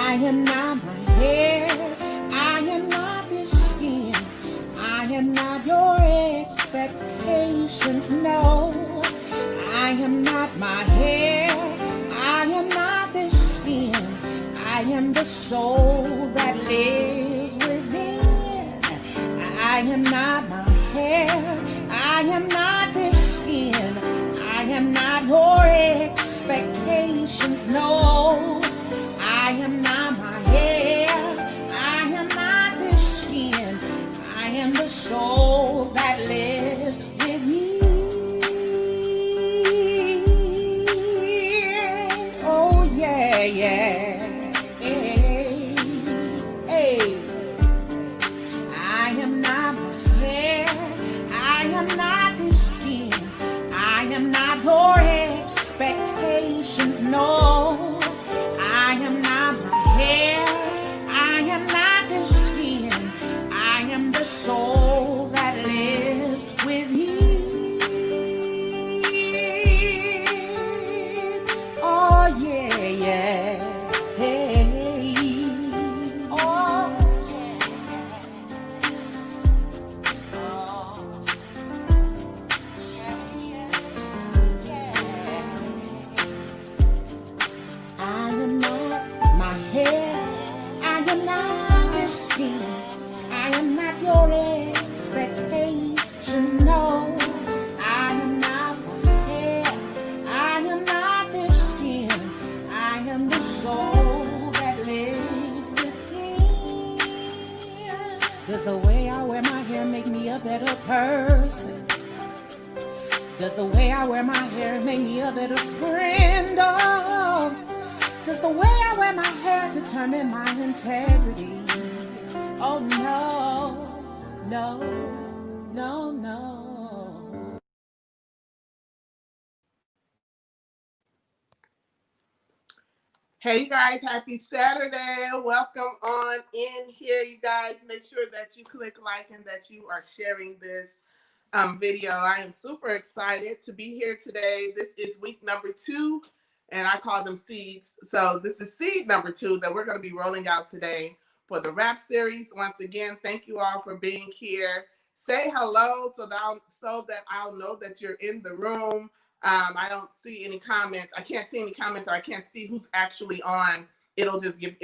I am not my hair. I am not this skin. I am not your expectations. No, I am not my hair. I am not this skin. I am the soul that lives within. I am not my hair. I am not this skin. I am not your expectations. No, I am not my hair. I am not this skin. I am the soul that lives within. Oh yeah, yeah. Hey, hey. I am not my hair. I am not this skin. I am not your expectations. No, I am not my hair. I am not this skin. I am the soul that lives within. Oh yeah, yeah. Hey. Oh yeah. Oh yeah, yeah, yeah. I am not my hair. I am not this skin. I am not your expectations. No, I am not my hair. I am not this skin. I am the soul that lives within. Does the way I wear my hair make me a better person? Does the way I wear my hair make me a better friend? Oh, does the way I wear my hair determine my integrity? Oh no, no, no, no. Hey, you guys, happy Saturday. Welcome on in here, you guys. Make sure that you click like and that you are sharing this video. I am super excited to be here today. This is week number 2, and I call them seeds. So this is seed number 2 that we're going to be rolling out today for the rap series. Once again, thank you all for being here. Say hello so that I'll know that you're in the room. I don't see any comments. I can't see any comments, or I can't see who's actually on. It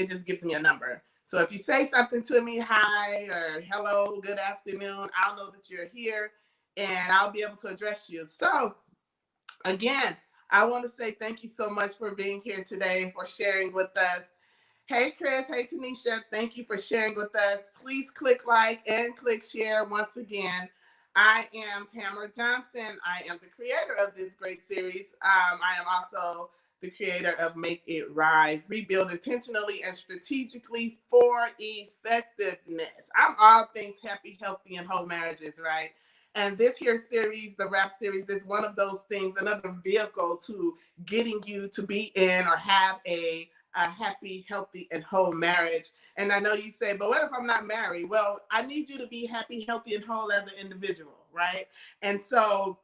just gives me a number. So if you say something to me, hi or hello, good afternoon, I'll know that you're here and I'll be able to address you. So again, I want to say thank you so much for being here today, for sharing with us. Hey, Chris. Hey, Tanisha. Thank you for sharing with us. Please click like and click share once again. I am Tamara Johnson. I am the creator of this great series. I am also the creator of Make It Rise, Rebuild Intentionally and Strategically for Effectiveness. I'm all things happy, healthy, and whole marriages, right? And this here series, the rap series, is one of those things, another vehicle to getting you to be in or have a happy, healthy, and whole marriage. And I know you say, but what if I'm not married? Well, I need you to be happy, healthy, and whole as an individual, right? And so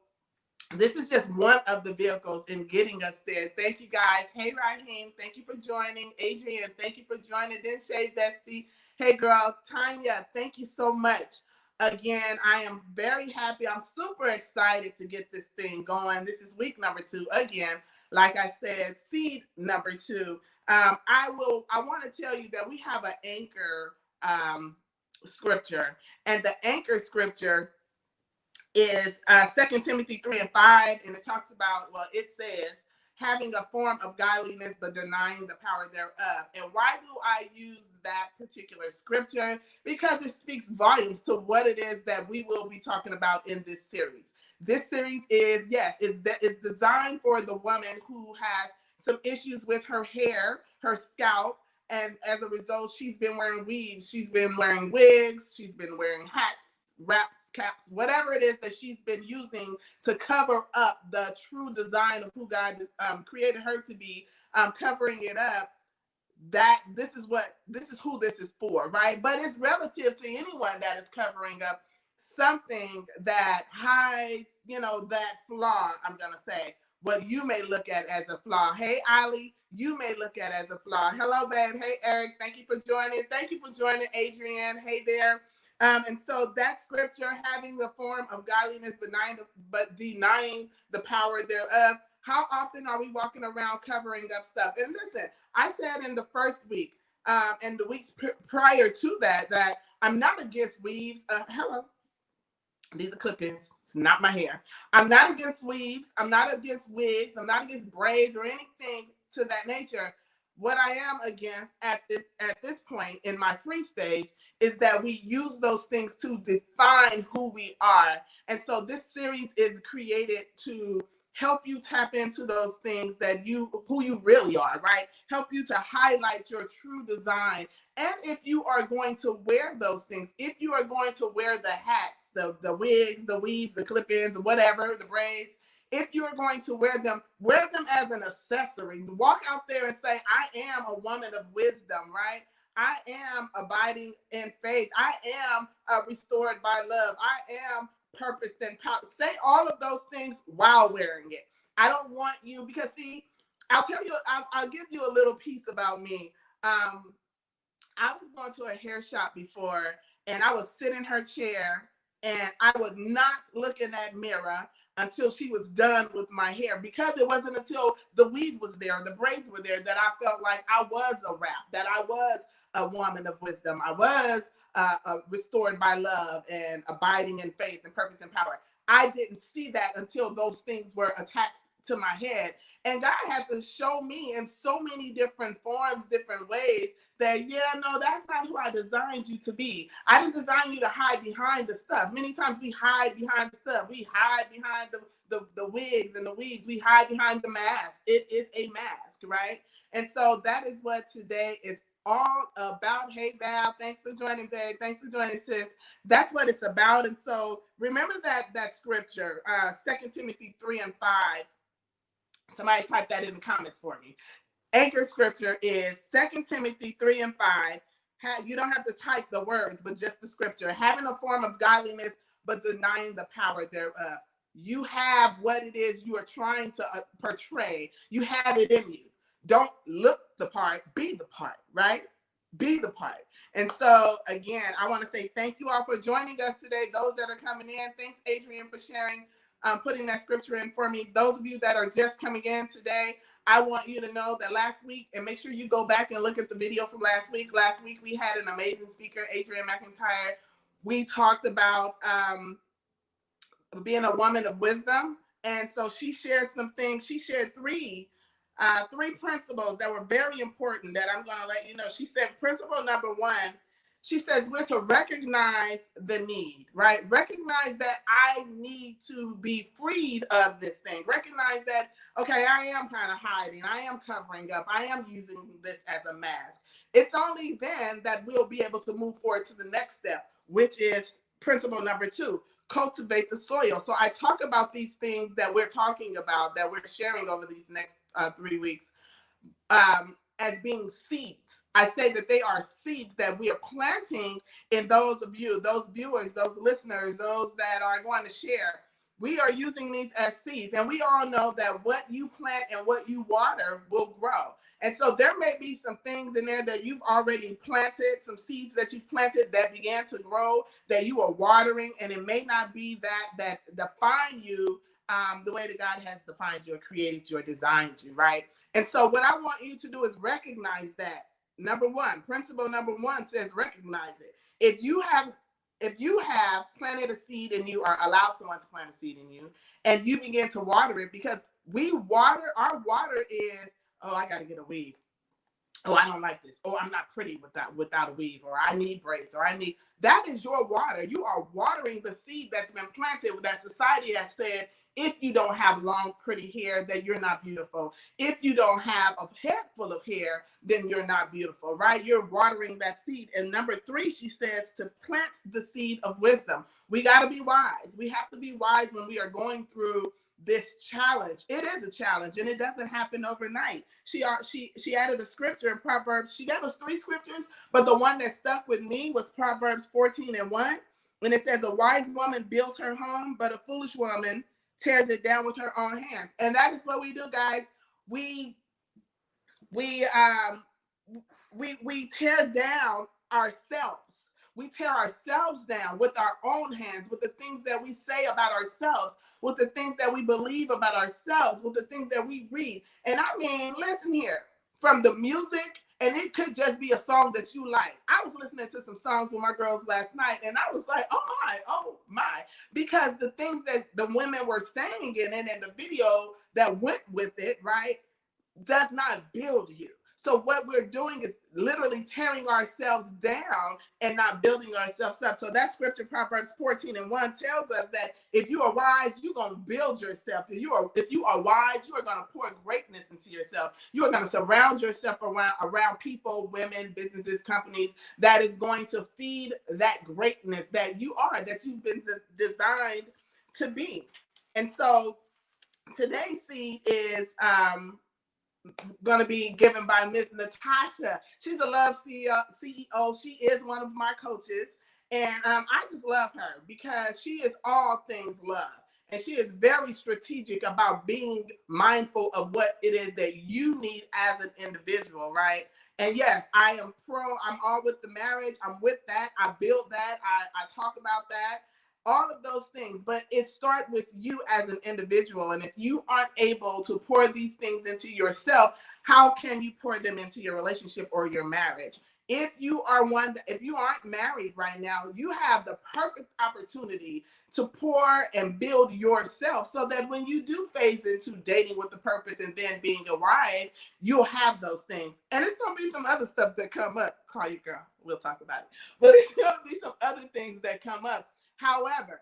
this is just one of the vehicles in getting us there. Thank you, guys. Hey, Raheem, thank you for joining. Adrian, thank you for joining. Then Shay Bestie. Hey, girl. Tanya, thank you so much. Again, I am very happy. I'm super excited to get this thing going. This is week number 2. Again, like I said, seed number 2. I want to tell you that we have an anchor scripture, and the anchor scripture is 2 Timothy 3:5, and it talks about, well, it says, having a form of godliness but denying the power thereof. And why do I use that particular scripture? Because it speaks volumes to what it is that we will be talking about in this series. This series is designed for the woman who has some issues with her hair, her scalp, and as a result, she's been wearing weaves, she's been wearing wigs, she's been wearing hats, wraps, caps, whatever it is that she's been using to cover up the true design of who God created her to be, covering it up. That this is who this is for, right? But it's relative to anyone that is covering up something that hides, that flaw, I'm gonna say. what you may look at as a flaw. Hey, Ali, you may look at as a flaw. Hello, babe. Hey, Eric. Thank you for joining. Thank you for joining, Adrienne. Hey there. And so that scripture, having the form of godliness, benign, but denying the power thereof. How often are we walking around covering up stuff? And listen, I said in the first week and the weeks prior to that, that I'm not against weaves. Hello. These are clip-ins. It's not my hair. I'm not against weaves. I'm not against wigs. I'm not against braids or anything to that nature. What I am against at this point in my free stage is that we use those things to define who we are. And so this series is created to help you tap into those things that who you really are, right? Help you to highlight your true design. And if you are going to wear those things, if you are going to wear the hats, the wigs, the weaves, the clip-ins, whatever, the braids, if you are going to wear them as an accessory. Walk out there and say, I am a woman of wisdom, right? I am abiding in faith. I am restored by love. I am purposed and power. Say all of those things while wearing it. I don't want you, because see, I'll tell you, I'll give you a little piece about me. I was going to a hair shop before, and I would sit in her chair, and I would not look in that mirror until she was done with my hair, because it wasn't until the weave was there, the braids were there, that I felt like I was a wrap, that I was a woman of wisdom. I was restored by love and abiding in faith and purpose and power. I didn't see that until those things were attached to my head. And God had to show me in so many different forms, different ways, that, yeah, no, that's not who I designed you to be. I didn't design you to hide behind the stuff. Many times we hide behind the stuff. We hide behind the wigs and the weaves. We hide behind the mask. It is a mask, right? And so that is what today is all about. Hey, Val, thanks for joining, babe. Thanks for joining, sis. That's what it's about. And so remember that scripture, 2 Timothy 3 and 5. Somebody type that in the comments for me. Anchor scripture is 2 Timothy 3 and 5. You don't have to type the words, but just the scripture. Having a form of godliness, but denying the power thereof. You have what it is you are trying to portray. You have it in you. Don't look the part, be the part, right? Be the part. And so, again, I want to say thank you all for joining us today. Those that are coming in, thanks, Adrienne, for sharing, putting that scripture in for me. Those of you that are just coming in today, I want you to know that last week, and make sure you go back and look at the video from last week. Last week, we had an amazing speaker, Adrienne McIntyre. We talked about being a woman of wisdom. And so she shared some things. She shared three principles that were very important that I'm going to let you know. She said, principle number one, she says we're to recognize the need, right? Recognize that I need to be freed of this thing. Recognize that, okay, I am kind of hiding. I am covering up. I am using this as a mask. It's only then that we'll be able to move forward to the next step, which is principle number two, cultivate the soil. So I talk about these things that we're talking about, that we're sharing over these next 3 weeks, as being seeds. I say that they are seeds that we are planting in those of you, those viewers, those listeners, those that are going to share. We are using these as seeds, and we all know that what you plant and what you water will grow. And so there may be some things in there that you've already planted, some seeds that you've planted that began to grow, that you are watering, and it may not be that define you the way that God has defined you or created you or designed you, right? And so what I want you to do is recognize that. Number one, principle number one says recognize it. If you have planted a seed and you are allowed someone to plant a seed in you, and you begin to water it, because our water is, oh, I got to get a weave. Oh, I don't like this. Oh, I'm not pretty without a weave, or I need braids, or that is your water. You are watering the seed that's been planted, that society has said, if you don't have long, pretty hair, then you're not beautiful. If you don't have a head full of hair, then you're not beautiful, right? You're watering that seed. And number three, she says to plant the seed of wisdom. We got to be wise. We have to be wise when we are going through this challenge. It is a challenge, and it doesn't happen overnight. She added a scripture in Proverbs. She gave us 3 scriptures, but the one that stuck with me was Proverbs 14 and 1. And it says, a wise woman builds her home, but a foolish woman tears it down with her own hands. And that is what we do, guys. We we um we tear down ourselves. We tear ourselves down with our own hands, with the things that we say about ourselves, with the things that we believe about ourselves, with the things that we read. And I mean, listen here, from the music, and it could just be a song that you like. I was listening to some songs with my girls last night, and I was like, oh my, because the things that the women were saying in the video that went with it, right, does not build you. So what we're doing is literally tearing ourselves down and not building ourselves up. So that scripture, Proverbs 14:1, tells us that if you are wise, you're going to build yourself. If you are wise, you are going to pour greatness into yourself. You are going to surround yourself around people, women, businesses, companies that is going to feed that greatness that you are, that you've been designed to be. And so today's seed is going to be given by Miss Natasha. She's a Love CEO. She is one of my coaches. And I just love her because she is all things love. And she is very strategic about being mindful of what it is that you need as an individual, right? And yes, I'm all with the marriage. I'm with that. I build that. I talk about that. All of those things, but it starts with you as an individual. And if you aren't able to pour these things into yourself, how can you pour them into your relationship or your marriage? If you aren't married right now, you have the perfect opportunity to pour and build yourself so that when you do phase into dating with a purpose and then being a wife, you'll have those things. And it's going to be some other stuff that come up. Call your girl. We'll talk about it. But it's going to be some other things that come up. However,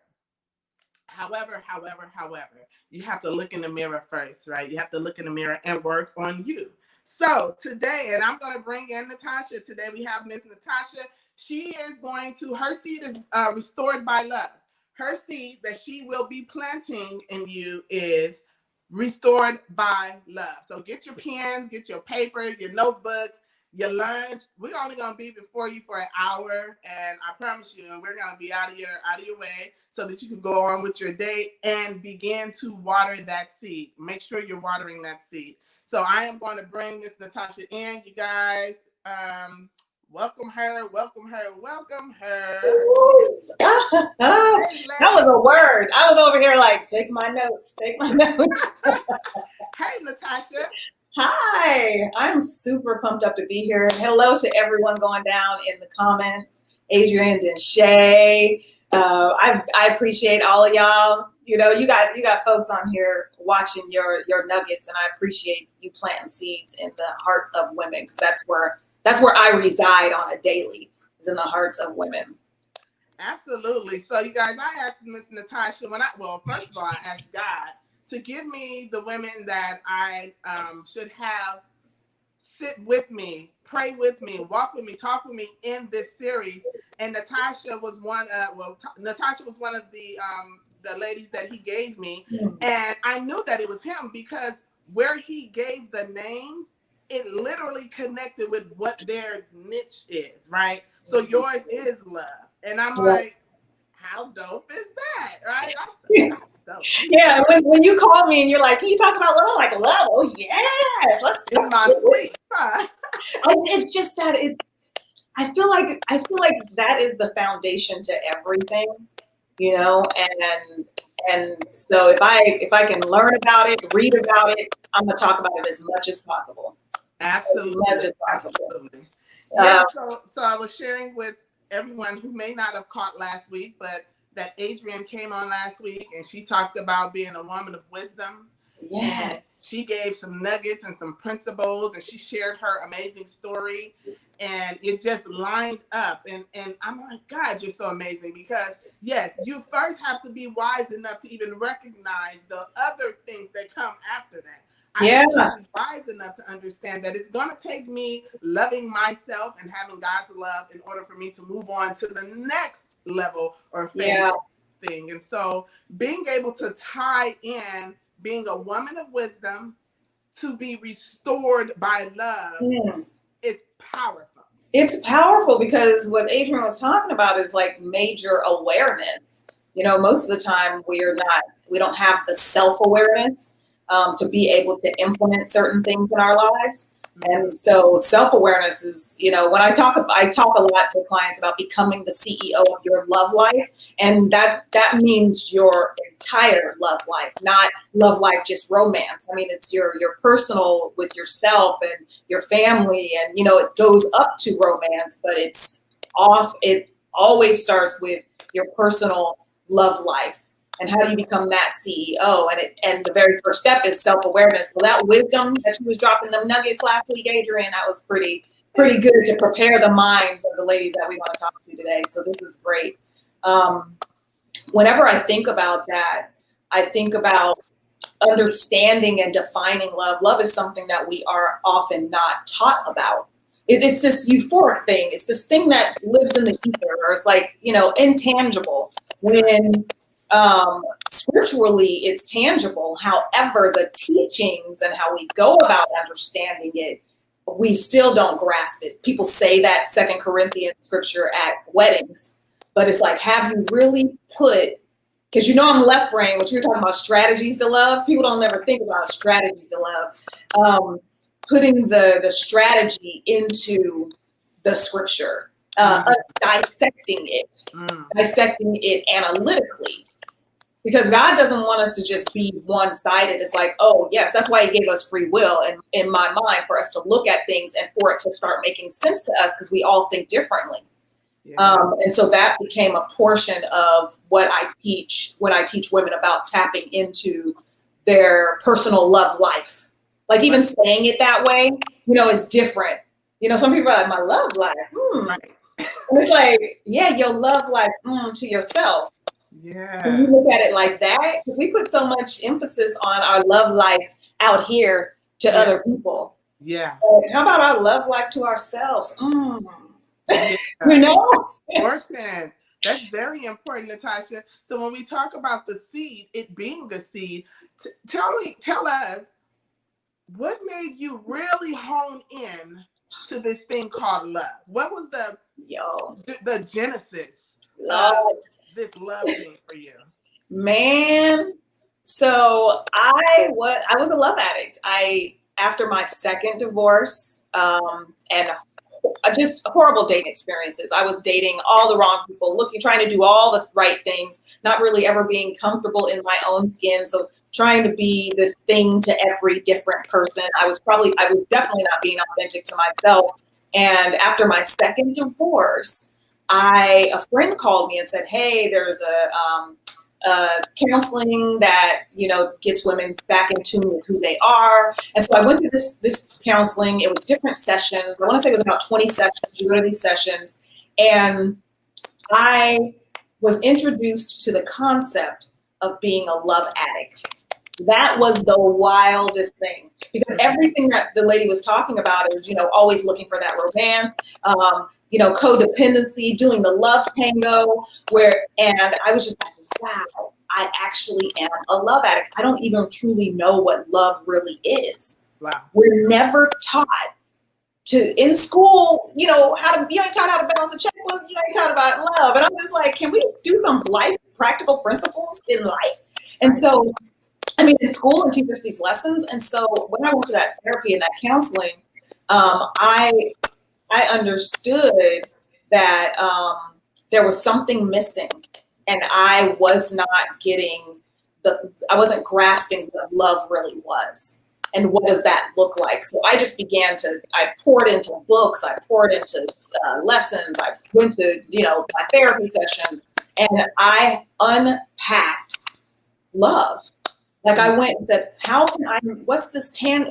you have to look in the mirror first, right? You have to look in the mirror and work on you. So today, and I'm going to bring in Natasha. Today we have Miss Natasha. She is her seed is restored by love. Her seed that she will be planting in you is restored by love. So get your pens, get your paper, your notebooks, your lunch. We're only going to be before you for an hour, and I promise you, and we're going to be out of your way so that you can go on with your day and begin to water that seed. Make sure you're watering that seed. So I am going to bring Miss Natasha in, you guys. Welcome her. That was a word. I was over here like, take my notes. Hey, Natasha. Hi, I'm super pumped up to be here. Hello to everyone going down in the comments, Adrian and Shay. I appreciate all of y'all. You know, you got folks on here watching your nuggets, and I appreciate you planting seeds in the hearts of women, because that's where I reside on a daily, is in the hearts of women. Absolutely. So you guys, I asked Miss Natasha first of all, I asked God to give me the women that I should have sit with me, pray with me, walk with me, talk with me in this series. And Natasha was one of the ladies that he gave me. And I knew that it was him because where he gave the names, it literally connected with what their niche is, right? So yours is love. And I'm like, how dope is that, right? Yeah, when you call me and you're like, can you talk about love? I'm like, love? Oh yes, let's in my sleep. Huh? It's just that I feel like that is the foundation to everything, you know. And so if I can learn about it, read about it, I'm gonna talk about it as much as possible. Absolutely. As much as possible. Absolutely. Yeah. So I was sharing with everyone who may not have caught last week, but that Adrian came on last week and she talked about being a woman of wisdom. Yeah. And she gave some nuggets and some principles, and she shared her amazing story, and it just lined up. And I'm like, God, you're so amazing, because yes, you first have to be wise enough to even recognize the other things that come after that. I have to be wise enough to understand that it's going to take me loving myself and having God's love in order for me to move on to the next level or phase thing. And so being able to tie in being a woman of wisdom to be restored by love is powerful. It's powerful because what Adrian was talking about is like major awareness. You know, most of the time we are not don't have the self-awareness to be able to implement certain things in our lives. And so self-awareness is, when I talk a lot to clients about becoming the CEO of your love life. And that means your entire love life, not love life, just romance. I mean, it's your personal with yourself and your family. And, it goes up to romance, but it always starts with your personal love life. And how do you become that CEO? And the very first step is self-awareness. So that wisdom that you was dropping them nuggets last week, Adrian, that was pretty good to prepare the minds of the ladies that we want to talk to today. So this is great. Whenever I think about that, I think about understanding and defining love. Love is something that we are often not taught about. It's this euphoric thing. It's this thing that lives in the ether, or it's like, intangible. When spiritually it's tangible. However, the teachings and how we go about understanding it, we still don't grasp it. People say that 2 Corinthians scripture at weddings, but it's like, have you really put, because I'm left brain, what you're talking about, strategies to love. People don't ever think about strategies to love. Putting the strategy into the scripture, dissecting it analytically. Because God doesn't want us to just be one-sided. It's like, oh, yes, that's why he gave us free will, and in my mind, for us to look at things and for it to start making sense to us, because we all think differently. Yeah. And so that became a portion of what I teach when I teach women about tapping into their personal love life. Like even saying it that way, is different. Some people are like, my love life. Right. And it's like, yeah, your love life to yourself. Yeah. When you look at it like that, we put so much emphasis on our love life out here to other people. Yeah. How about our love life to ourselves? Yeah. Orphan. That's very important, Natasha. So when we talk about the seed, it being a seed, tell us, what made you really hone in to this thing called love? What was the genesis of this love thing for you? Man, so I was a love addict. After my second divorce, and just horrible dating experiences. I was dating all the wrong people, trying to do all the right things, not really ever being comfortable in my own skin. So trying to be this thing to every different person. I was definitely not being authentic to myself. And after my second divorce, a friend called me and said, hey, there's a counseling that gets women back in tune with who they are. And so I went to this counseling. It was different sessions. I want to say it was about 20 sessions. You go to these sessions, and I was introduced to the concept of being a love addict. That was the wildest thing, because everything that the lady was talking about is, always looking for that romance, codependency, doing the love tango, and I was just like, wow, I actually am a love addict. I don't even truly know what love really is. Wow. We're never taught in school, you ain't taught how to balance a checkbook, you ain't taught about love. And I'm just like, can we do some practical principles in life? And so, in school and teach us these lessons. And so when I went to that therapy and that counseling, I understood that there was something missing. And I was not I wasn't grasping what love really was. And what does that look like? So I just I poured into books, I poured into lessons, I went to, my therapy sessions, and I unpacked love. Like I went and said,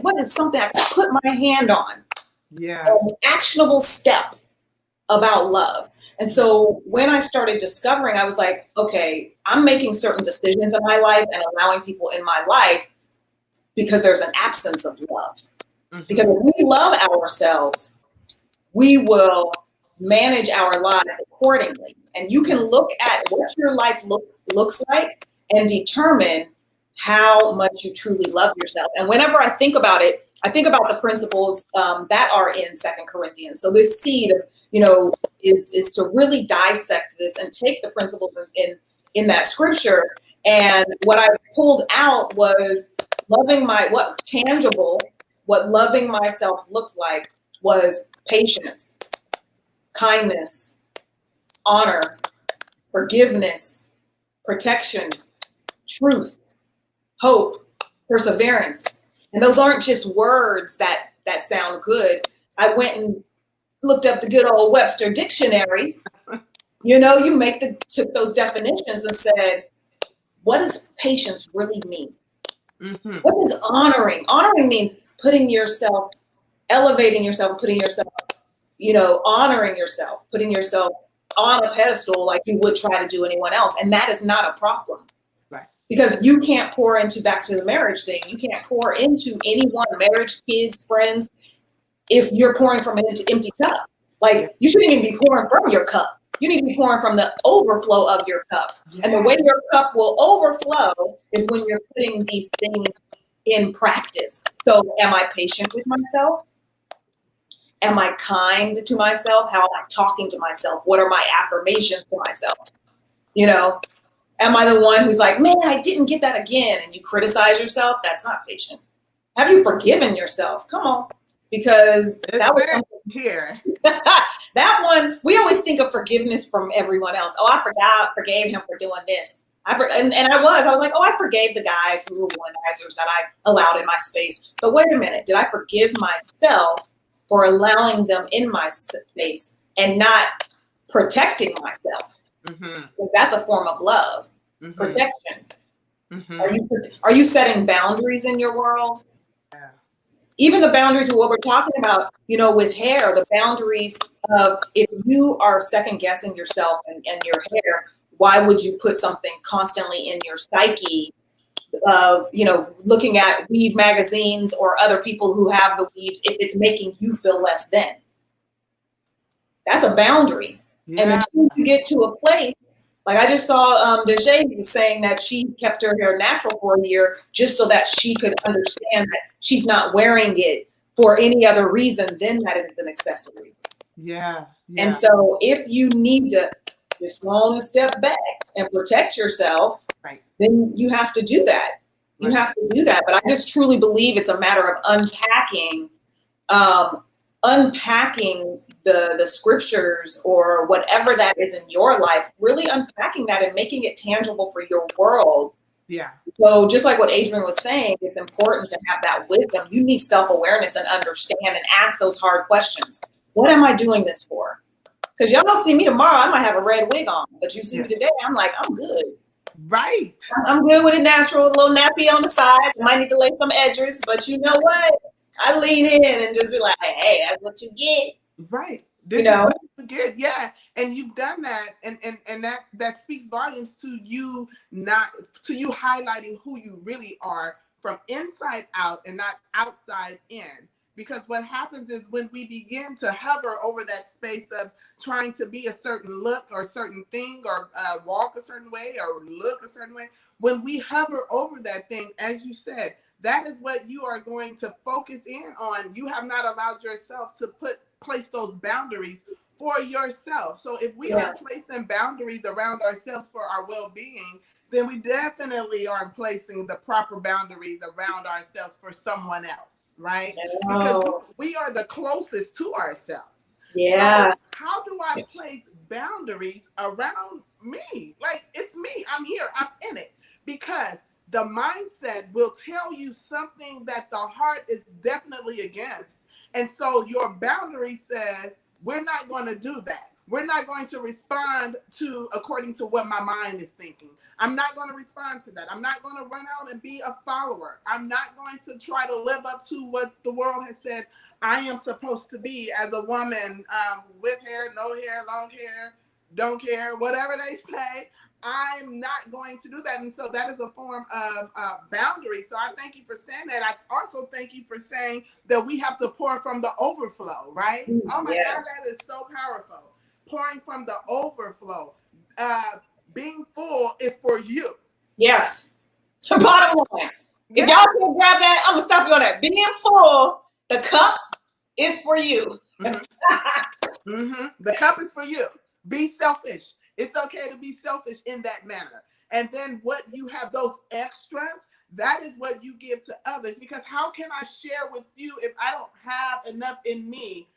what is something I can put my hand on? Yeah. An actionable step about love. And so when I started discovering, I was like, okay, I'm making certain decisions in my life and allowing people in my life because there's an absence of love. Mm-hmm. Because if we love ourselves, we will manage our lives accordingly. And you can look at what your life looks like and determine how much you truly love yourself. And whenever I think about it, I think about the principles that are in 2 Corinthians. So this seed of, is to really dissect this and take the principles in that scripture And what I pulled out was what loving myself looked like was patience, kindness, honor, forgiveness, protection, truth, hope, perseverance. And those aren't just words that sound good. I went and looked up the good old Webster dictionary. You know, took those definitions and said, what does patience really mean? Mm-hmm. What is honoring? Honoring means putting yourself, elevating yourself, putting yourself, honoring yourself, putting yourself on a pedestal like you would try to do anyone else. And that is not a problem. Right. Because you can't pour into, back to the marriage thing, you can't pour into anyone, marriage, kids, friends, if you're pouring from an empty cup. Like, you shouldn't even be pouring from your cup. You need to be pouring from the overflow of your cup. Yeah. And the way your cup will overflow is when you're putting these things in practice. So am I patient with myself? Am I kind to myself? How am I talking to myself? What are my affirmations to myself? You know, am I the one who's like, man, I didn't get that again, and you criticize yourself? That's not patience. Have you forgiven yourself? Come on. Because that was here. That one, we always think of forgiveness from everyone else. Oh, I forgave him for doing this. I was like, oh, I forgave the guys who were womanizers that I allowed in my space. But wait a minute, did I forgive myself for allowing them in my space and not protecting myself? Mm-hmm. Because that's a form of love, mm-hmm. protection. Mm-hmm. Are you setting boundaries in your world? Yeah. Even the boundaries of what we're talking about, with hair, the boundaries of, if you are second guessing yourself and your hair, why would you put something constantly in your psyche of, looking at weave magazines or other people who have the weaves if it's making you feel less than? That's a boundary. Yeah. And until you get to a place, like I just saw Dejay was saying that she kept her hair natural for a year just so that she could understand that she's not wearing it for any other reason than that it is an accessory. Yeah. And so if you need to just go on a step back and protect yourself, right, then you have to do that. You have to do that. But I just truly believe it's a matter of unpacking the scriptures or whatever that is in your life, really unpacking that and making it tangible for your world. Yeah. So just like what Adrian was saying, it's important to have that wisdom. You need self-awareness and understand and ask those hard questions. What am I doing this for? Because y'all don't see me tomorrow, I might have a red wig on, but you see me today, I'm like, I'm good. Right. I'm good with it natural, a little nappy on the sides. I might need to lay some edges, but you know what? I lean in and just be like, hey, that's what you get. Right. This is what you get. Yeah. And you've done that. And that speaks volumes to you highlighting who you really are from inside out and not outside in. Because what happens is when we begin to hover over that space of trying to be a certain look or a certain thing or walk a certain way or look a certain way, when we hover over that thing, as you said, that is what you are going to focus in on. You have not allowed yourself to place those boundaries for yourself. So if we are placing boundaries around ourselves for our well-being, then we definitely aren't placing the proper boundaries around ourselves for someone else, right? No. Because we are the closest to ourselves. Yeah. So how do I place boundaries around me? Like, it's me. I'm here. I'm in it. Because the mindset will tell you something that the heart is definitely against. And so your boundary says, we're not going to do that. We're not going to respond according to what my mind is thinking. I'm not going to respond to that. I'm not going to run out and be a follower. I'm not going to try to live up to what the world has said I am supposed to be as a woman, with hair, no hair, long hair, don't care, whatever they say. I'm not going to do that. And so that is a form of boundary. So I thank you for saying that. I also thank you for saying that we have to pour from the overflow, right? Oh my God, that is so powerful. Pouring from the overflow. Being full is for you. Yes. Bottom line. If y'all can grab that, I'm going to stop you on that. Being full, the cup is for you. Mm-hmm. The cup is for you. Be selfish. It's okay to be selfish in that manner. And then what you have, those extras, that is what you give to others. Because how can I share with you if I don't have enough in me?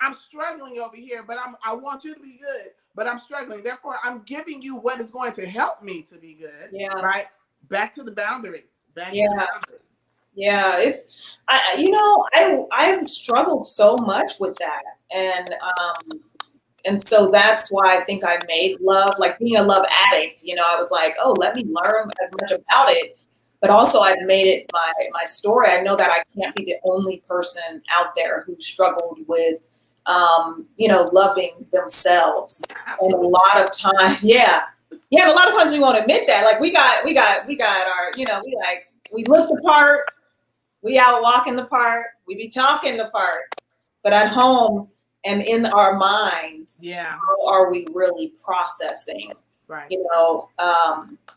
I'm struggling over here, but I want you to be good, but I'm struggling. Therefore, I'm giving you what is going to help me to be good. Yeah. Right? Back to the boundaries. Back Yeah. to the boundaries. Yeah, I've struggled so much with that, and so that's why I think I made love, like being a love addict. I was like, oh, let me learn as much about it, but also I've made it my story. I know that I can't be the only person out there who struggled with, loving themselves. And a lot of times, yeah, and a lot of times we won't admit that. Like we got our, we look the part. We out walking the park, we be talking the park, but at home and in our minds, how are we really processing, right,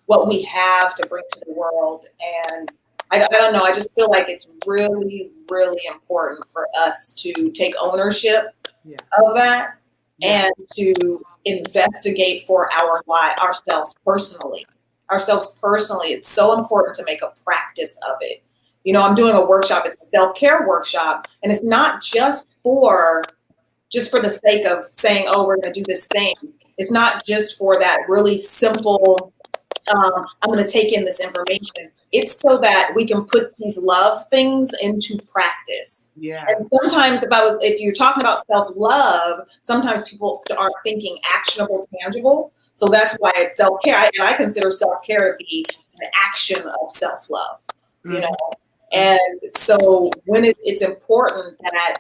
what we have to bring to the world? And I don't know, I just feel like it's really, really important for us to take ownership of that and to investigate for ourselves personally. It's so important to make a practice of it. I'm doing a workshop. It's a self-care workshop, and it's not just for the sake of saying, oh, we're going to do this thing. It's not just for that really simple, I'm going to take in this information. It's so that we can put these love things into practice. Yeah. And sometimes if you're talking about self-love, sometimes people aren't thinking actionable, tangible. So that's why it's self-care. And I consider self-care to be an action of self-love, And so when it's important that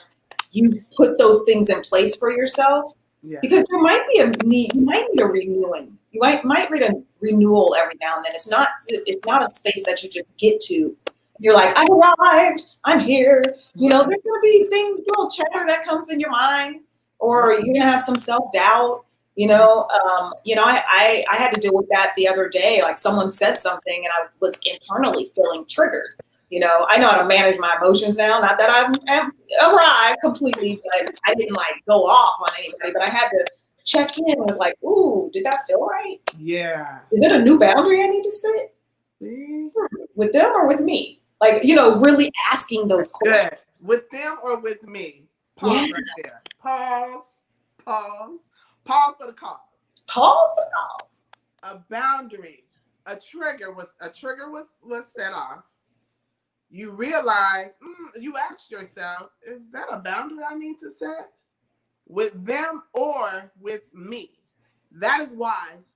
you put those things in place for yourself, because there might be you might need a renewing. You might need a renewal every now and then. It's not a space that you just get to. You're like, I've arrived, I'm here. There's gonna be little chatter that comes in your mind, or you're gonna have some self-doubt. I had to deal with that the other day. Like someone said something and I was internally feeling triggered. I know how to manage my emotions now. Not that I've arrived completely, but I didn't go off on anybody. But I had to check in with ooh, did that feel right? Yeah. Is it a new boundary I need to set? With them or with me? Really asking those questions. Good. With them or with me? Pause right there. Pause for the cause. Pause for the cause. A boundary, a trigger was set off. You realize, you asked yourself, is that a boundary I need to set? With them or with me? That is wise.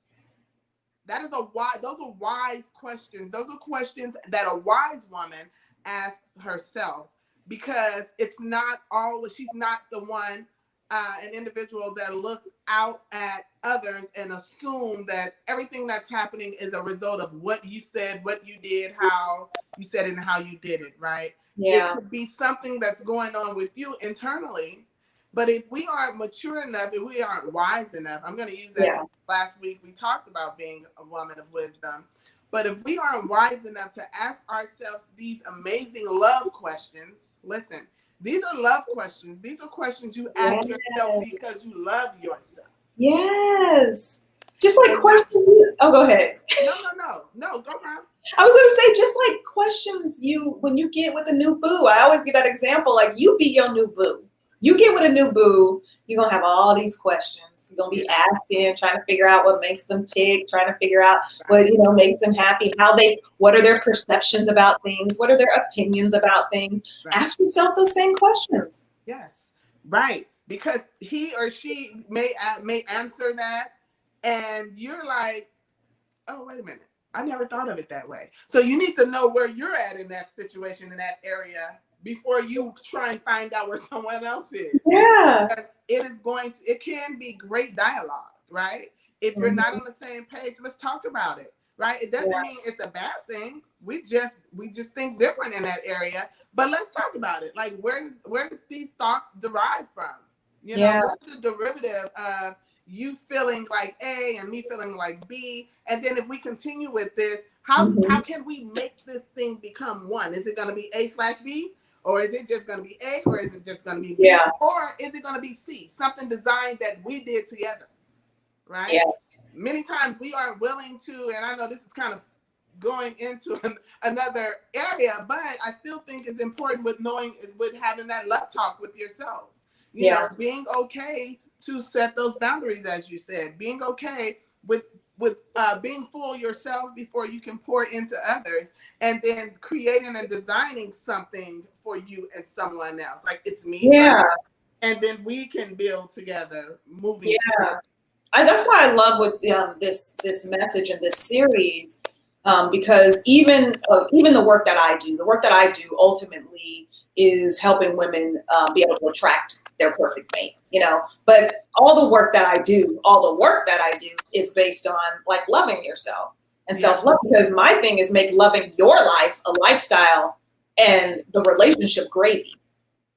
Those are wise questions. Those are questions that a wise woman asks herself, because she's not the one, an individual that looks out at others and assume that everything that's happening is a result of what you said, what you did, how you said it, and how you did it, right? Yeah. It could be something that's going on with you internally. But if we aren't mature enough, if we aren't wise enough, I'm going to use that. Last week we talked about being a woman of wisdom. But if we aren't wise enough to ask ourselves these amazing love questions, listen, these are love questions. These are questions you ask yourself because you love yourself. Yes. Just like questions. Oh, go ahead. No, go on. I was going to say, just like questions when you get with a new boo. I always give that example. Like, you be your new boo. You get with a new boo, you're going to have all these questions. You're going to be asking, trying to figure out what makes them tick, trying to figure out what, makes them happy, what are their perceptions about things? What are their opinions about things? Right. Ask yourself those same questions. Yes, right. Because he or she may answer that, and you're like, oh, wait a minute. I never thought of it that way. So you need to know where you're at in that situation, in that area, before you try and find out where someone else is. Yeah. Because it can be great dialogue, right? If you're not on the same page, let's talk about it, right? It doesn't mean it's a bad thing. We just think different in that area, but let's talk about it. Like, where did these thoughts derive from? What's the derivative of you feeling like A and me feeling like B? And then if we continue with this, how can we make this thing become one? Is it going to be A/B? Or is it just going to be A, or is it just going to be B? Yeah. Or is it going to be C, something designed that we did together, right? Yeah. many times we aren't willing to, and I know this is kind of going into another area, but I still think it's important with having that love talk with yourself. You know, being okay to set those boundaries, as you said, being okay with being full yourself before you can pour into others, and then creating and designing something for you and someone else. Like, it's me first, and then we can build together moving forward. That's why I love what this message and this series, because even the work that I do ultimately is helping women be able to attract their perfect mate, you know. But all the work that I do is based on like loving yourself and self-love, because my thing is make loving your life a lifestyle and the relationship gravy.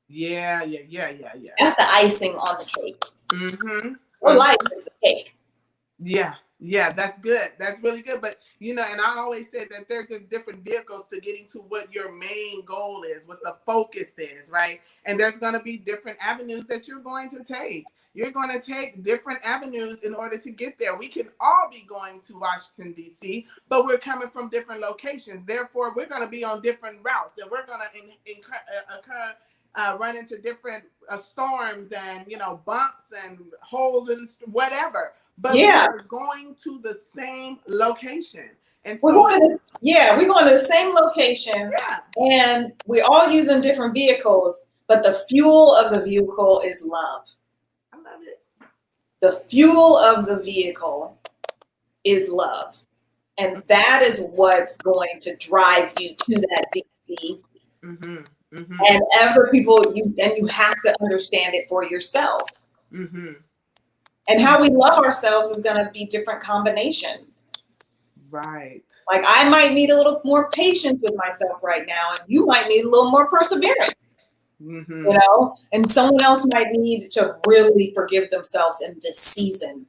Yeah. That's the icing on the cake. Mm-hmm. Your life is the cake. Yeah, that's good. That's really good. But, you know, and I always say that there's just different vehicles to getting to what your main goal is, what the focus is, right? And there's going to be different avenues that you're going to take. You're going to take different avenues in order to get there. We can all be going to Washington, D.C., but we're coming from different locations. Therefore, we're going to be on different routes, and we're going to run into different storms and, you know, bumps and holes and whatever. But we're going to the same location. And so we're going to the same location, and we're all using different vehicles, but the fuel of the vehicle is love. I love it. The fuel of the vehicle is love. And that is what's going to drive you to that DC. Mm-hmm. Mm-hmm. And other people, you have to understand it for yourself. Mm-hmm. And how we love ourselves is going to be different combinations. Right. Like, I might need a little more patience with myself right now, and you might need a little more perseverance. Mm-hmm. You know, and someone else might need to really forgive themselves in this season.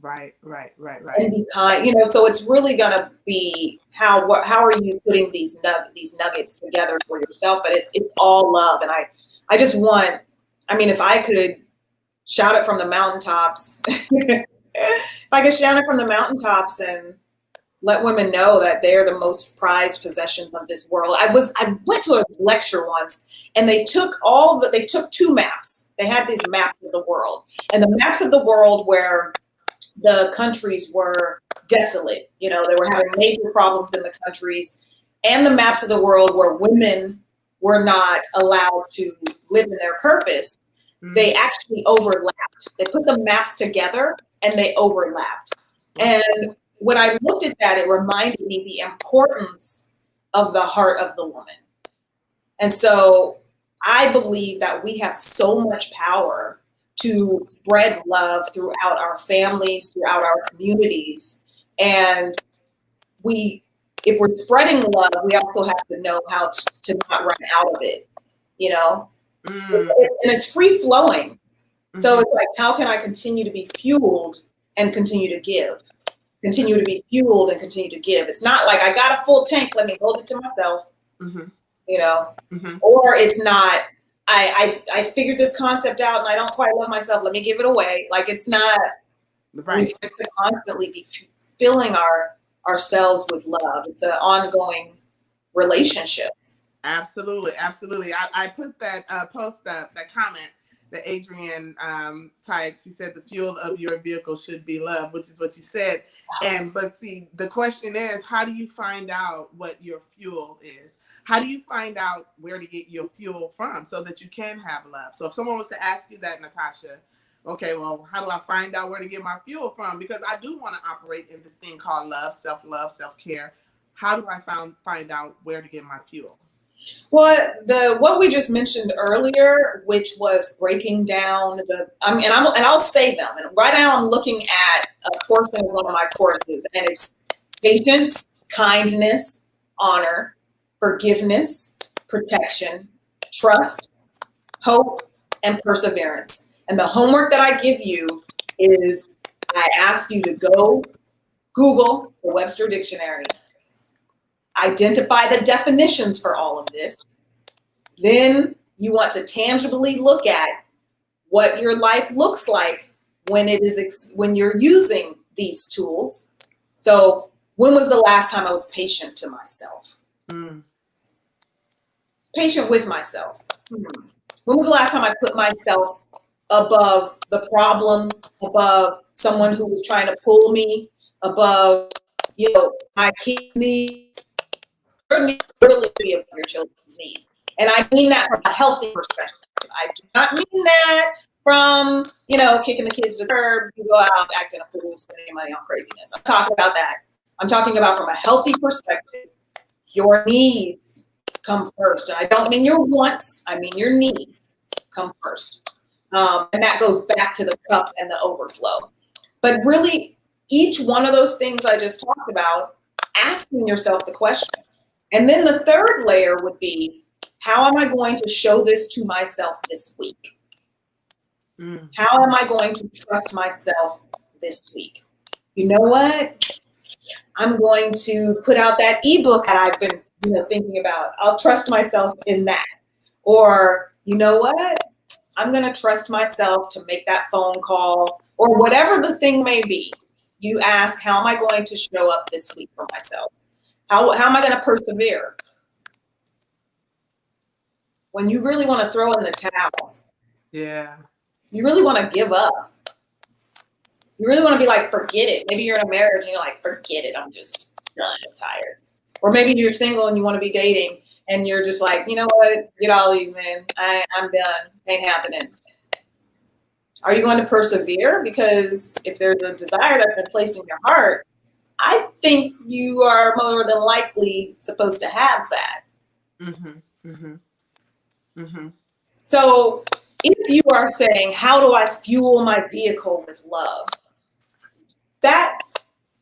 Right. And be kind, you know. So it's really going to be how are you putting these nuggets together for yourself? But it's all love, and I just want. I mean, if I could shout it from the mountaintops, if I could shout it from the mountaintops and let women know that they're the most prized possessions of this world. I went to a lecture once, and they took two maps. They had these maps of the world, and the maps of the world where the countries were desolate, you know, they were having major problems in the countries, and the maps of the world where women were not allowed to live in their purpose. Mm-hmm. They actually overlapped. They put the maps together and they overlapped. And when I looked at that, it reminded me the importance of the heart of the woman. And so I believe that we have so much power to spread love throughout our families, throughout our communities. And if we're spreading love, we also have to know how to not run out of it, you know? Mm. And it's free flowing. Mm-hmm. So it's like, how can I continue to be fueled and continue to give? Continue to be fueled and continue to give. It's not like I got a full tank, let me hold it to myself, mm-hmm. you know? Mm-hmm. Or it's not, I figured this concept out and I don't quite love myself, let me give it away. Like, it's not, right. We have to constantly be filling ourselves with love. It's an ongoing relationship. Absolutely. I put that post up, that comment that Adrienne typed. She said the fuel of your vehicle should be love, which is what you said. But see, the question is, how do you find out what your fuel is? How do you find out where to get your fuel from so that you can have love? So if someone was to ask you that, Natasha, okay, well, how do I find out where to get my fuel from? Because I do want to operate in this thing called love, self-care. How do I find out where to get my fuel? Well, what we just mentioned earlier, which was breaking down I'll say them. And right now I'm looking at a portion of one of my courses, and it's patience, kindness, honor, forgiveness, protection, trust, hope, and perseverance. And the homework that I give you is I ask you to go Google the Webster Dictionary, identify the definitions for all of this. Then you want to tangibly look at what your life looks like when you're using these tools. So when was the last time I was patient to myself? Patient with myself. When was the last time I put myself above the problem, above someone who was trying to pull me, above, my kids' needs? Your needs really be above your children's needs. And I mean that from a healthy perspective. I do not mean that from, kicking the kids to the curb, you go out acting a fool, spending money on craziness. I'm talking about that. I'm talking about from a healthy perspective. Your needs come first. And I don't mean your wants, I mean your needs come first. And that goes back to the cup and the overflow. But really, each one of those things I just talked about, asking yourself the question. And then the third layer would be, how am I going to show this to myself this week? How am I going to trust myself this week? You know what? I'm going to put out that ebook that I've been thinking about. I'll trust myself in that. Or, you know what? I'm going to trust myself to make that phone call, or whatever the thing may be. You ask, how am I going to show up this week for myself? How am I going to persevere? When you really want to throw in the towel. Yeah. You really want to give up. You really want to be like, forget it. Maybe you're in a marriage and you're like, forget it. I'm just done. I'm tired. Or maybe you're single and you want to be dating and you're just like, you know what? Get all these, man. I'm done. Ain't happening. Are you going to persevere? Because if there's a desire that's been placed in your heart, I think you are more than likely supposed to have that. So if you are saying, how do I fuel my vehicle with love? That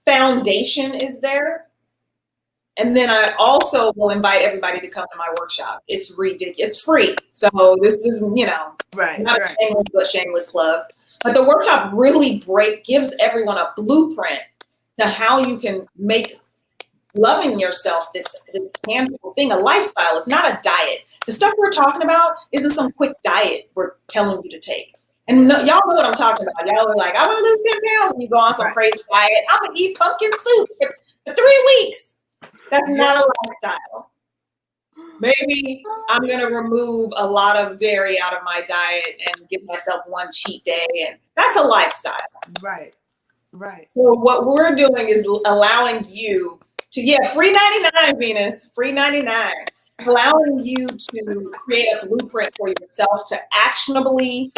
foundation is there. And then I also will invite everybody to come to my workshop. It's ridiculous. It's free. So this is, not a shameless but shameless plug. But the workshop really gives everyone a blueprint to how you can make loving yourself this tangible thing, a lifestyle. It's not a diet. The stuff we're talking about isn't some quick diet we're telling you to take. And y'all know what I'm talking about. Y'all are like, I want to lose 10 pounds. And you go on some crazy diet. I'm going to eat pumpkin soup for 3 weeks. That's not a lifestyle. Maybe I'm going to remove a lot of dairy out of my diet and give myself one cheat day. And that's a lifestyle. Right. So what we're doing is allowing you to, free 99, Venus, free 99. Allowing you to create a blueprint for yourself to actionably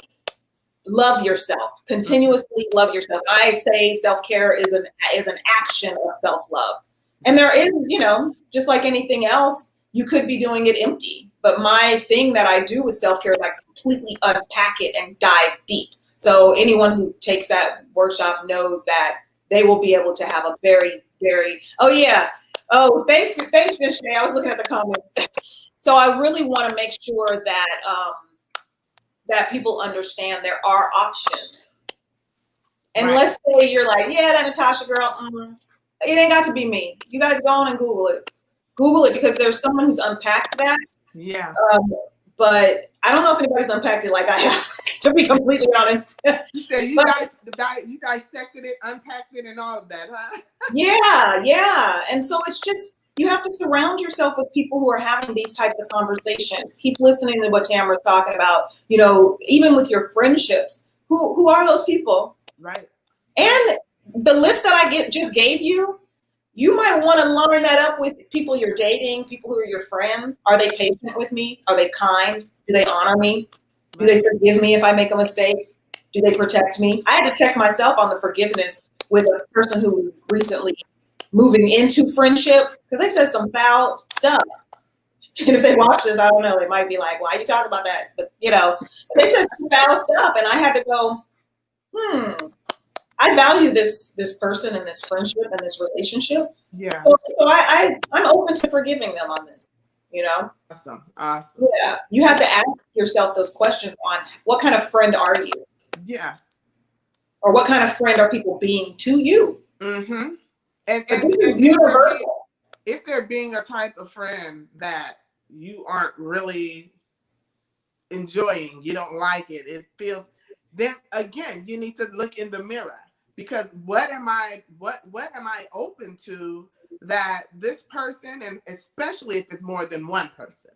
love yourself, continuously love yourself. I say self-care is an action of self-love. And there is, just like anything else, you could be doing it empty. But my thing that I do with self-care is I completely unpack it and dive deep. So anyone who takes that workshop knows that they will be able to have a very, very, thanks, Miss Shay. I was looking at the comments. So I really want to make sure that that people understand there are options. And let's say you're like, that Natasha girl, it ain't got to be me. You guys go on and Google it. Google it, because there's someone who's unpacked that. Yeah. But I don't know if anybody's unpacked it like I have, to be completely honest. You said you dissected it, unpacked it, and all of that, huh? Yeah. And so it's just, you have to surround yourself with people who are having these types of conversations. Keep listening to what Tamara's talking about, even with your friendships. Who are those people? Right. And the list that I just gave you, you might want to line that up with people you're dating, people who are your friends. Are they patient with me? Are they kind? Do they honor me? Do they forgive me if I make a mistake? Do they protect me? I had to check myself on the forgiveness with a person who was recently moving into friendship, because they said some foul stuff. And if they watch this, I don't know, they might be like, why are you talking about that? But, they said some foul stuff. And I had to go, I value this person and this friendship and this relationship. Yeah. So I'm open to forgiving them on this, Awesome. Yeah. You have to ask yourself those questions on what kind of friend are you? Yeah. Or what kind of friend are people being to you? Mm-hmm. And universal. If they're being a type of friend that you aren't really enjoying, you don't like it, it feels, then again, you need to look in the mirror, because what am I open to that this person, and especially if it's more than one person,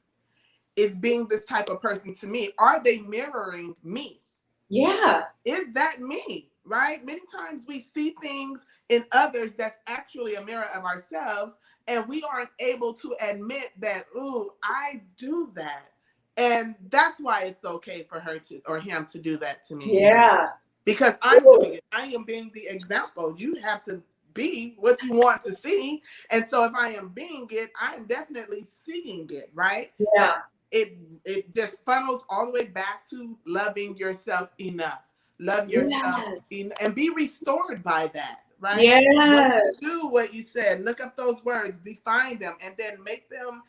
is being this type of person to me? Are they mirroring me? Yeah. Is that me? Right? Many times we see things in others that's actually a mirror of ourselves, and we aren't able to admit that, ooh, I do that. And that's why it's okay for her to or him to do that to me. Yeah. Because I'm doing it. I am being the example. You have to be what you want to see. And so if I am being it, I'm definitely seeing it, right? Yeah. It just funnels all the way back to loving yourself enough. Love yourself and be restored by that, right? Once Yes. you do what you said, look up those words, define them, and then make them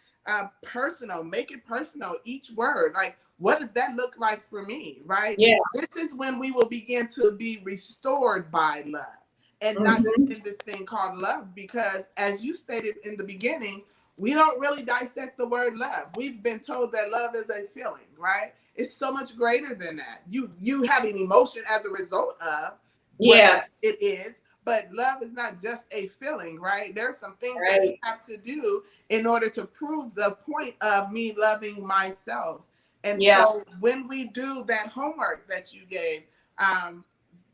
personal. Make it personal, each word. Like, what does that look like for me, right? Yeah. This is when we will begin to be restored by love, and not just in this thing called love, because as you stated in the beginning, we don't really dissect the word love. We've been told that love is a feeling, right? It's so much greater than that. You have an emotion as a result of what Yes. it is, but love is not just a feeling, right? There's some things that you Right. have to do in order to prove the point of me loving myself. And Yeah. so when we do that homework that you gave,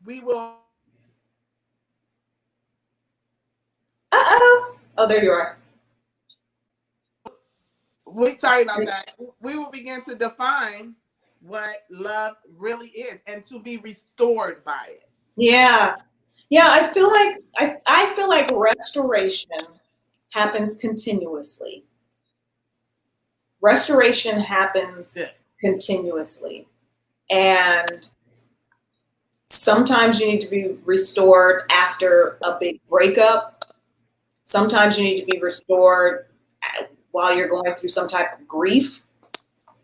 we will. Uh-oh. Oh, there you are. Sorry about that. We will begin to define what love really is and to be restored by it. Yeah. Yeah, I feel like restoration happens continuously. Restoration happens Yeah. continuously. And sometimes you need to be restored after a big breakup. Sometimes you need to be restored while you're going through some type of grief.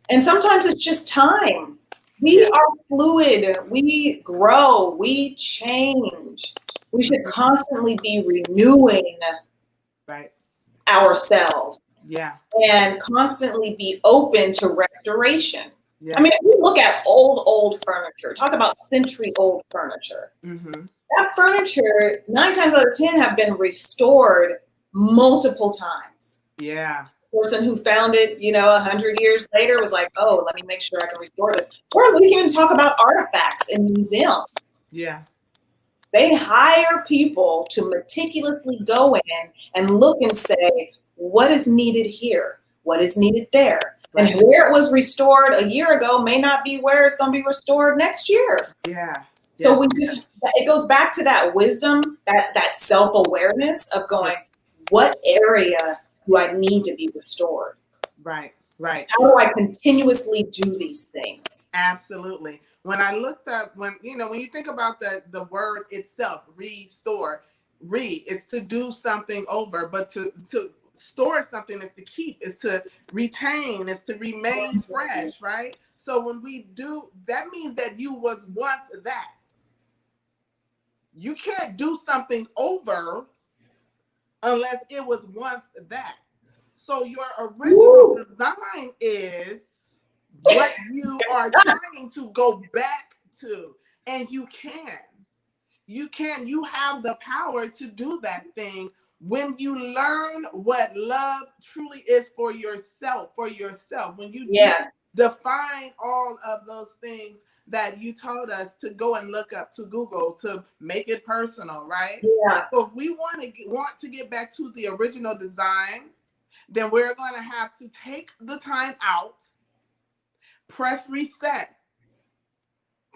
And sometimes it's just time. We are fluid. We grow. We change. We should constantly be renewing Right. ourselves Yeah. and constantly be open to restoration. Yeah. I mean, if you look at old furniture, talk about century-old furniture. Mm-hmm. That furniture, 9 times out of 10, have been restored multiple times. Yeah. The person who found it, 100 years later was like, oh, let me make sure I can restore this. Or we can even talk about artifacts in museums. Yeah. They hire people to meticulously go in and look and say, what is needed here? What is needed there? Right. And where it was restored a year ago may not be where it's going to be restored next year. Yeah. So it goes back to that wisdom, that self-awareness of going, what area do I need to be restored? Right. Right. How do I continuously do these things? Absolutely. When I looked up, when you think about the word itself, restore, it's to do something over, but to store something is to keep, is to retain, is to remain fresh, right? So when we do, that means that you was once that. You can't do something over unless it was once that. So your original design is what you are trying to go back to. And you have the power to do that thing when you learn what love truly is for yourself, when you define all of those things that you told us to go and look up, to Google, to make it personal, right? Yeah. So if we want to get back to the original design, then we're going to have to take the time out, press reset,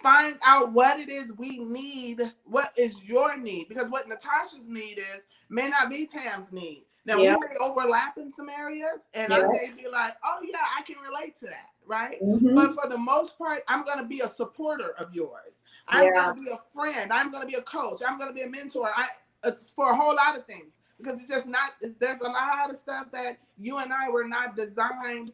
find out what it is we need, what is your need, because what Natasha's need is may not be Tam's need. Now we may overlap in some areas, and I may be like, oh yeah, I can relate to that, right? But for the most part, I'm going to be a supporter of yours. I'm going to be a friend. I'm going to be a coach. I'm going to be a mentor. It's for a whole lot of things, because it's just not. There's a lot of stuff that you and I were not designed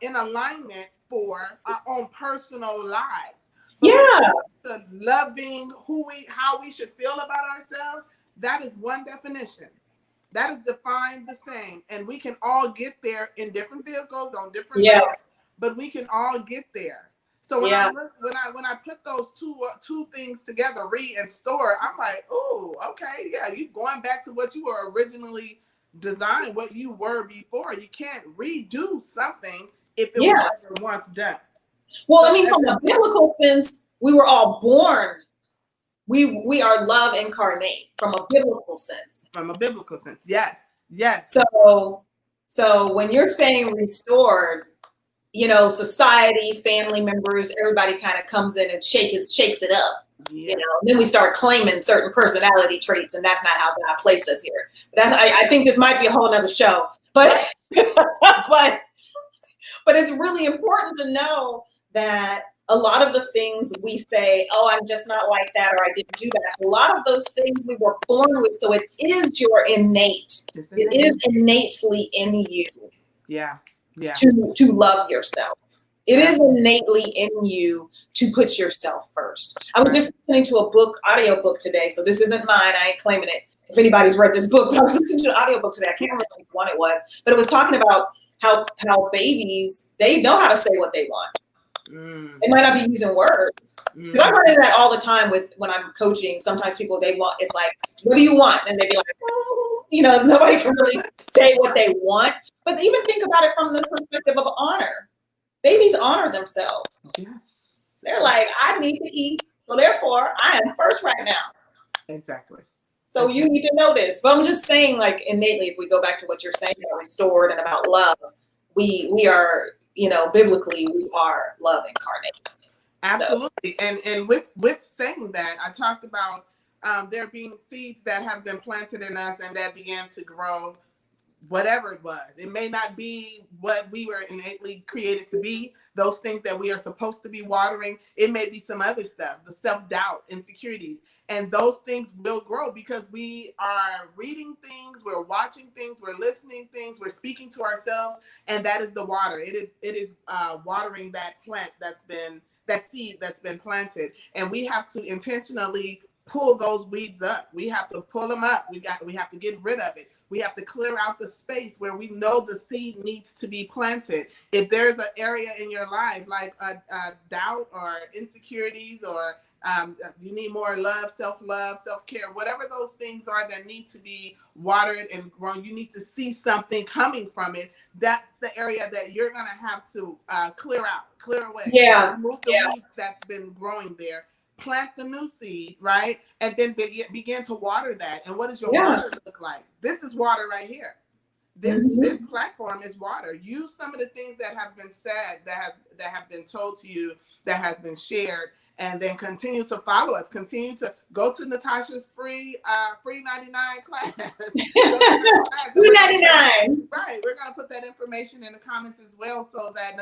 in alignment for our own personal lives. The loving how we should feel about ourselves, that is one definition. That is defined the same. And we can all get there in different vehicles, on different levels, but we can all get there. So when Yeah. when I put those two things together, read and store, I'm like, oh, okay, yeah, you going back to what you were originally designed, what you were before. You can't redo something if it was Yeah. never once done. Well, So I mean, from a biblical sense, we were all born. We are love incarnate from a biblical sense. from a biblical sense, yes, yes. So when you're saying restored, you know, society, family members, everybody kind of comes in and shakes it up. Yeah. You know, and then we start claiming certain personality traits, and that's not how God placed us here. But I think this might be a whole nother show. But but it's really important to know that a lot of the things we say, oh, I'm just not like that, or I didn't do that. A lot of those things we were born with. So it is your innate. It is innately in you. Yeah. Yeah. To love yourself. It is innately in you to put yourself first. I was just listening to a audio book today. So this isn't mine. I ain't claiming it. If anybody's read this book, but I was listening to an audio book today. I can't remember which one it was, but it was talking about how babies, they know how to say what they want. They might not be using words. But I run into that all the time when I'm coaching. Sometimes people, it's like, what do you want? And they'd be like, you know, nobody can really say what they want. But even think about it from the perspective of honor. Babies honor themselves. Yes. They're like, I need to eat, so therefore I am first right now. Exactly. So you need to know this. But I'm just saying, like, innately, if we go back to what you're saying about restored and about love, we are, you know, biblically, we are love incarnate. Absolutely. So. And with saying that, I talked about there being seeds that have been planted in us and that began to grow, whatever it was. It may not be what we were innately created to be, those things that we are supposed to be watering. It may be some other stuff, the self-doubt, insecurities. And those things will grow because we are reading things, we're watching things, we're listening things, we're speaking to ourselves, and that is the water. It is watering that plant that seed that's been planted. And we have to intentionally pull those weeds up. We have to pull them up. We have to get rid of it. We have to clear out the space where we know the seed needs to be planted. If there's an area in your life like doubt or insecurities, or you need more love, self-care, whatever those things are that need to be watered and grown, you need to see something coming from it. That's the area that you're going to have to clear away. Yeah. Remove the weeds that's been growing there. Plant the new seed, right? And then begin to water that. And what does your water look like? This is water right here. This platform is water. Use some of the things that have been said, that have been told to you, that has been shared, and then continue to follow us. Continue to go to Natasha's free 99 class. $3.99. Right. We're gonna put that information in the comments as well, so that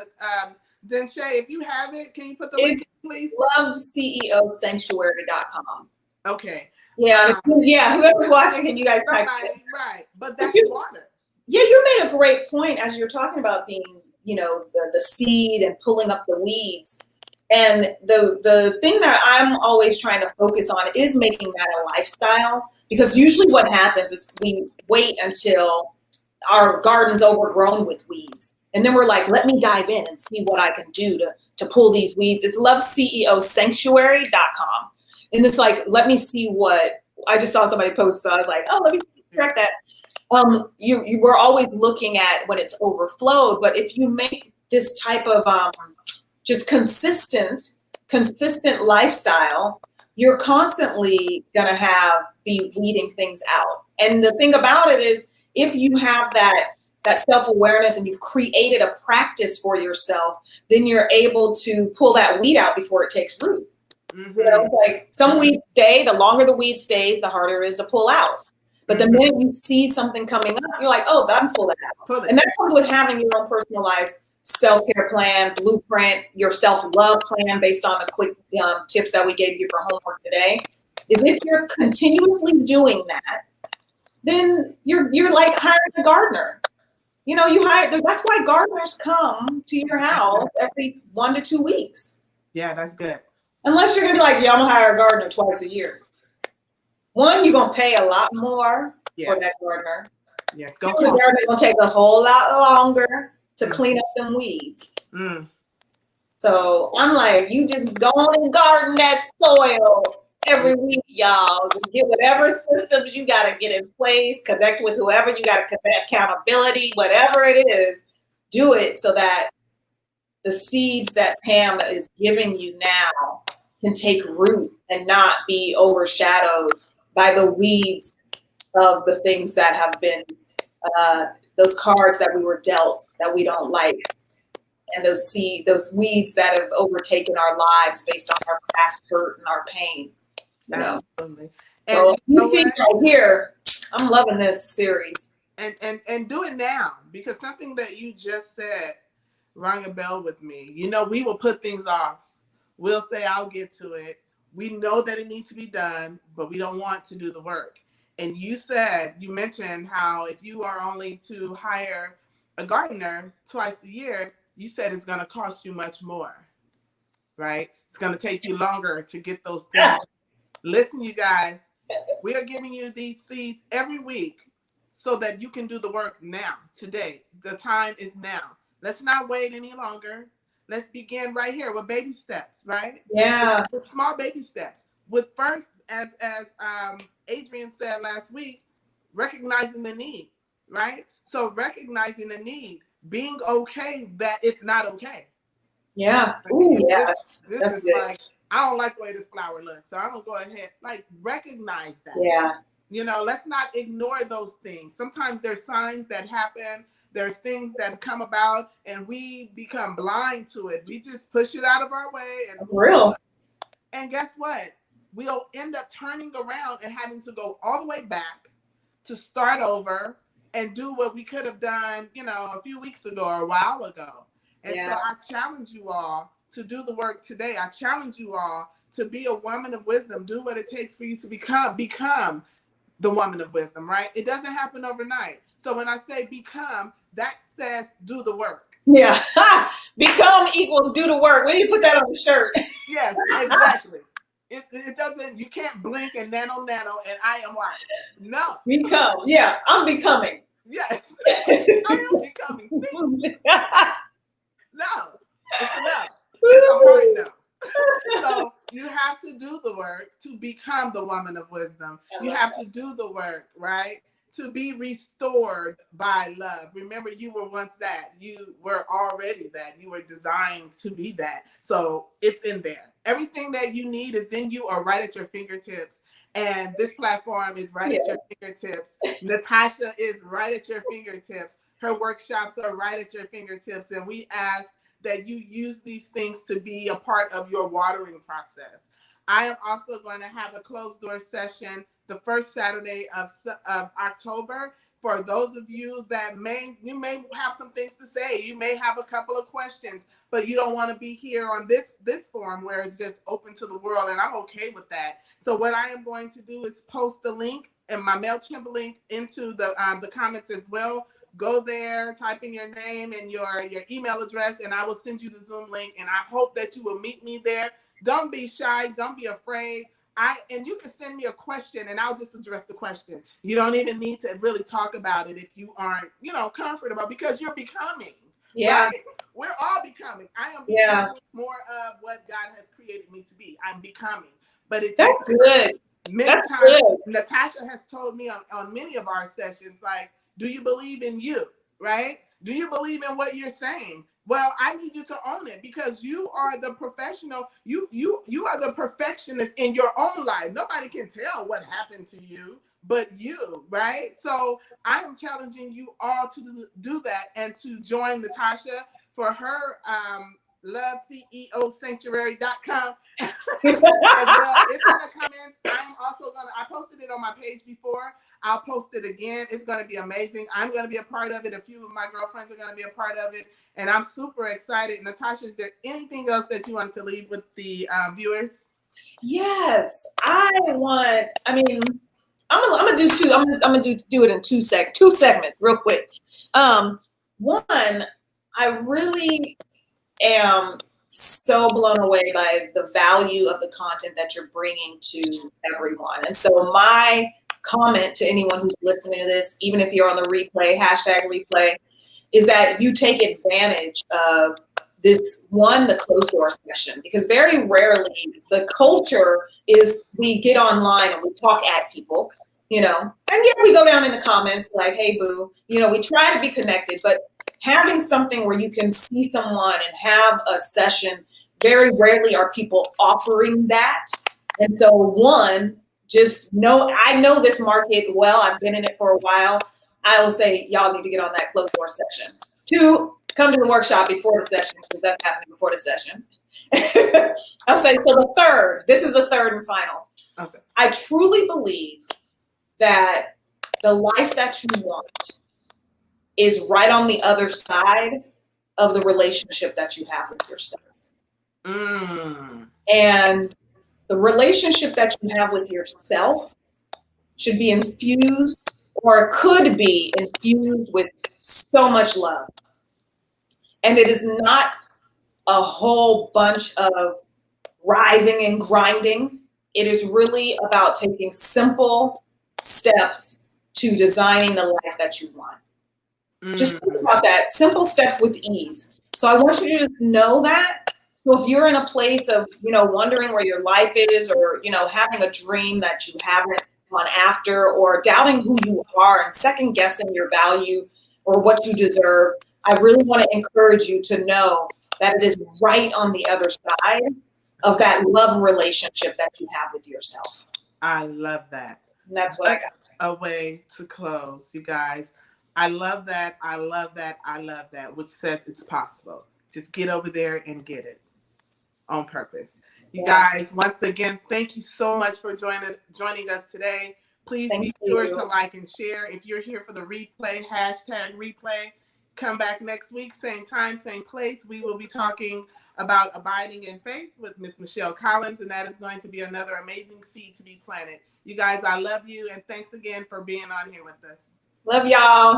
then Shay, if you have it, can you put the link, please? LoveCEOSanctuary.com. Okay. Yeah, whoever's watching, can you guys type it? Right. But that's water. Yeah, you made a great point as you're talking about being, you know, the seed and pulling up the weeds. And the thing that I'm always trying to focus on is making that a lifestyle, because usually what happens is we wait until our garden's overgrown with weeds. And then we're like, let me dive in and see what I can do to pull these weeds. It's LoveCEOSanctuary.com. And it's like, let me see what, I just saw somebody post, so I was like, oh, let me check that. You were always looking at when it's overflowed, but if you make this type of just consistent lifestyle, you're constantly gonna be weeding things out. And the thing about it is, if you have that self-awareness and you've created a practice for yourself, then you're able to pull that weed out before it takes root. You know, like some weeds stay, the longer the weed stays, the harder it is to pull out. But the minute you see something coming up, you're like, oh, I'm pull that out. And that comes with having your own personalized self-care plan, blueprint, your self-love plan based on the quick tips that we gave you for homework today. Is if you're continuously doing that, then you're like hiring a gardener. You know, that's why gardeners come to your house every 1 to 2 weeks. Yeah, that's good. Unless you're gonna be like, yeah, I'm gonna hire a gardener twice a year. One, you're gonna pay a lot more for that gardener. Yes, the gardener gonna take a whole lot longer to clean up them weeds. So I'm like, you just go on and garden that soil every week, y'all. Get whatever systems you got to get in place, connect with whoever you got to connect, accountability, whatever it is, do it so that the seeds that Pam is giving you now can take root and not be overshadowed by the weeds of the things that have been those cards that we were dealt that we don't like, and those weeds that have overtaken our lives based on our past hurt and our pain. You know? Absolutely. So And you see right here, I'm loving this series. And do it now, because something that you just said rang a bell with me. You know, we will put things off. We'll say, I'll get to it. We know that it needs to be done, but we don't want to do the work. And you mentioned how if you are only to hire a gardener twice a year, you said it's going to cost you much more, right? It's going to take you longer to get those things. Yeah. Listen, you guys, we are giving you these seeds every week so that you can do the work now, today. The time is now. Let's not wait any longer. Let's begin right here with baby steps, right? Yeah. With small baby steps. With first, as Adrian said last week, recognizing the need, right? So recognizing the need, being okay that it's not okay. Yeah. Like, ooh, yeah. This is good. Like, I don't like the way this flower looks, so I'm gonna go ahead, like, recognize that. Yeah. You know, let's not ignore those things. Sometimes there's signs that happen. There's things that come about and we become blind to it. We just push it out of our way and real. And guess what? We'll end up turning around and having to go all the way back to start over and do what we could have done, you know, a few weeks ago or a while ago. And so I challenge you all to do the work today. I challenge you all to be a woman of wisdom. Do what it takes for you to become the woman of wisdom, right? It doesn't happen overnight. So when I say become, that says do the work. Yeah. Become equals do the work. We need to put that on the shirt. Yes, exactly. It doesn't, you can't blink and nano, and I am wise. No. Become. Yeah, I'm becoming. Yes. I am becoming. No. It's enough. It's a hard no. So you have to do the work to become the woman of wisdom. You have to do the work, right? To be restored by love. Remember, you were once that. You were already that. You were designed to be that. So it's in there. Everything that you need is in you or right at your fingertips. And this platform is right at your fingertips. Natasha is right at your fingertips. Her workshops are right at your fingertips. And we ask that you use these things to be a part of your watering process. I am also going to have a closed door session the first Saturday of October. For those of you that may have some things to say, you may have a couple of questions, but you don't want to be here on this forum where it's just open to the world, and I'm okay with that. So what I am going to do is post the link and my MailChimp link into the comments as well. Go there, type in your name and your email address, and I will send you the Zoom link, and I hope that you will meet me there. Don't be shy. Don't be afraid. And you can send me a question and I'll just address the question. You don't even need to really talk about it if you aren't, comfortable, because you're becoming. Yeah. Right? We're all becoming. I am becoming more of what God has created me to be. I'm becoming. But it takes good. Many times, good. Natasha has told me on many of our sessions, like, do you believe in you? Right? Do you believe in what you're saying? Well, I need you to own it, because you are the professional. You are the perfectionist in your own life. Nobody can tell what happened to you but you, right? So I am challenging you all to do that and to join Natasha for her loveceosanctuary.com as well. It's in the comments. I'm also I posted it on my page before. I'll post it again. It's going to be amazing. I'm going to be a part of it. A few of my girlfriends are going to be a part of it. And I'm super excited. Natasha, is there anything else that you want to leave with the viewers? Yes. I'm going to do two. I'm going to do it in two segments real quick. One, I really am so blown away by the value of the content that you're bringing to everyone. And so my comment to anyone who's listening to this, even if you're on the replay, #replay, is that you take advantage of the closed door session, because very rarely the culture is we get online and we talk at people, and yeah, we go down in the comments like, hey, boo, we try to be connected, but having something where you can see someone and have a session, very rarely are people offering that. And so one, I know this market well. I've been in it for a while. I will say y'all need to get on that closed door session. Two, come to the workshop before the session, because that's happening before the session. I'll say, so this is the third and final. Okay. I truly believe that the life that you want is right on the other side of the relationship that you have with yourself. And the relationship that you have with yourself should be infused, or could be infused, with so much love. And it is not a whole bunch of rising and grinding. It is really about taking simple steps to designing the life that you want. Just think about that. Simple steps with ease. So I want you to just know that. So if you're in a place of, wondering where your life is, or, having a dream that you haven't gone after, or doubting who you are and second guessing your value or what you deserve, I really want to encourage you to know that it is right on the other side of that love relationship that you have with yourself. I love that. And that's what I got. A way to close, you guys. I love that. I love that. I love that, which says it's possible. Just get over there and get it on purpose. You guys, once again, thank you so much for joining us today. Please be sure to like and share. If you're here for the replay, #replay, come back next week, same time, same place. We will be talking about abiding in faith with Miss Michelle Collins, and that is going to be another amazing seed to be planted. You guys, I love you, and thanks again for being on here with us. Love y'all.